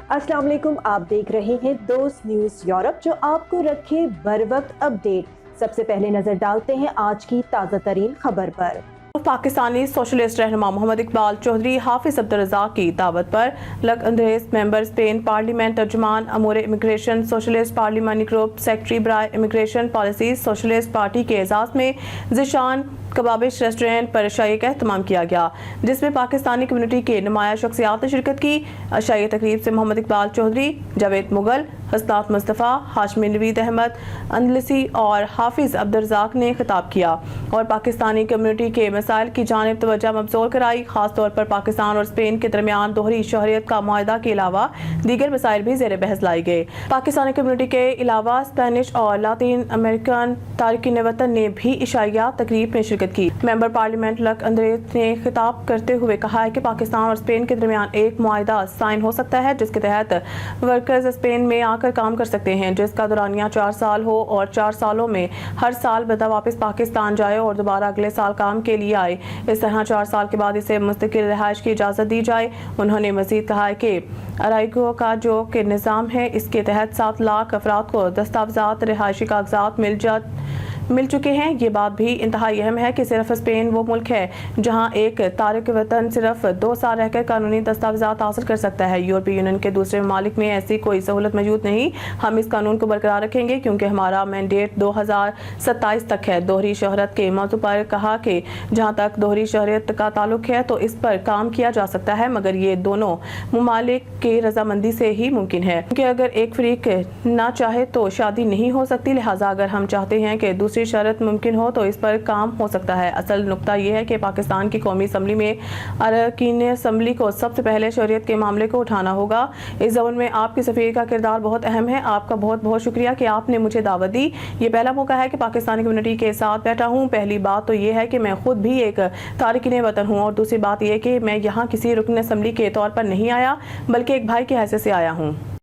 अस्सलाम वालेकुम, आप देख रहे हैं दोस्त न्यूज यूरोप जो आपको रखे बर वक्त अपडेट। सबसे पहले नजर डालते हैं आज की ताज़ा तरीन खबर पर। पाकिस्तानी सोशलिस्ट रहनुमा मोहम्मद इकबाल चौधरी हाफिज अब्दुल रज़ाक की दावत पर Luc Andres member Spain parliament तर्जुमान अमूर इमिग्रेशन सोशलिस्ट पार्लिमानी ग्रुप सेक्रेटरी बराए इमिग्रेशन पॉलिसी सोशलिस्ट पार्टी के एजाज में ज़िशान कबाबिश रेस्टोरेंट पर शाही का एहतमाम किया गया, जिसमें पाकिस्तानी कम्युनिटी के नुमाया शख्सियात ने शिरकत की। शाही तकरीब से मोहम्मद इकबाल चौधरी, जावेद मुगल, हसनात मुस्तफ़ा, हाशमी नवीद अहमद अंदलसी और हाफिज अब्दुल रज़ाक ने खिताब किया और पाकिस्तानी कम्युनिटी के मसाइल की जानिब तवज्जो मबज़ूल कराई। खास तौर पर पाकिस्तान और स्पेन के दरमियान दोहरी शहरियत का मुआहदा के अलावा दीगर मसाइल भी ज़ेर बहस लाई गए। पाकिस्तानी कम्युनिटी के अलावा स्पेनिश और लातिन अमेरिकन तारकीन वतन ने भी इशाइया तकरीब में शिरकत की। मेंबर पार्लियामेंट लक अंद्रेस ने खिताब करते हुए कहा है कि पाकिस्तान और स्पेन के दरमियान एक मुआहदा साइन हो सकता है, जिसके तहत वर्कर्स स्पेन में आकर काम कर सकते हैं, जिसका दुरानिया 4 साल हो और 4 सालों में हर साल बंदा वापस पाकिस्तान जाए और दोबारा अगले साल काम के लिए आए। इस तरह 4 साल के बाद इसे मुस्तकिल रिहाइश की इजाज़त दी जाए। उन्होंने मजीद कहा है कि अराइगो का जो कि निज़ाम है, इसके तहत 7 लाख अफराद को दस्तावेज़ात रिहायशी कागजात मिल चुके हैं। ये बात भी इंतहाई अहम है कि सिर्फ स्पेन वो मुल्क है जहां एक तारिक वतन सिर्फ 2 साल रहकर कानूनी दस्तावेज़ात हासिल कर सकता है। यूरोपीय यूनियन के दूसरे ममालिक में ऐसी कोई सहूलत मौजूद नहीं। हम इस कानून को बरकरार रखेंगे क्योंकि हमारा मैंडेट 2027 तक है। दोहरी शहरत के मौजू पर कहा कि जहां तक दोहरी शहरियत का ताल्लुक है तो इस पर काम किया जा सकता है, मगर ये दोनों ममालिक की रजामंदी से ही मुमकिन है, क्योंकि अगर एक फरीक ना चाहे तो शादी नहीं हो सकती। लिहाजा अगर हम चाहते हैं कि दूसरी शर्त मुमकिन हो तो इस पर काम हो सकता है। असल नुक्ता यह है कि पाकिस्तान की कौमी असम्बली में अरकान असम्बली को सबसे पहले शरीयत के मामले को उठाना होगा। इस ज़मन में आपके सफ़ीर का किरदार बहुत अहम है। आपका बहुत बहुत शुक्रिया कि आपने मुझे दावत दी। ये पहला मौका है कि पाकिस्तानी कम्युनिटी के साथ बैठा हूँ। पहली बात तो ये है कि मैं खुद भी एक तारिकीन वतन हूँ और दूसरी बात यह कि मैं यहाँ किसी रुकन असम्बली के तौर पर नहीं आया, बल्कि एक भाई की हैसियत से आया हूँ।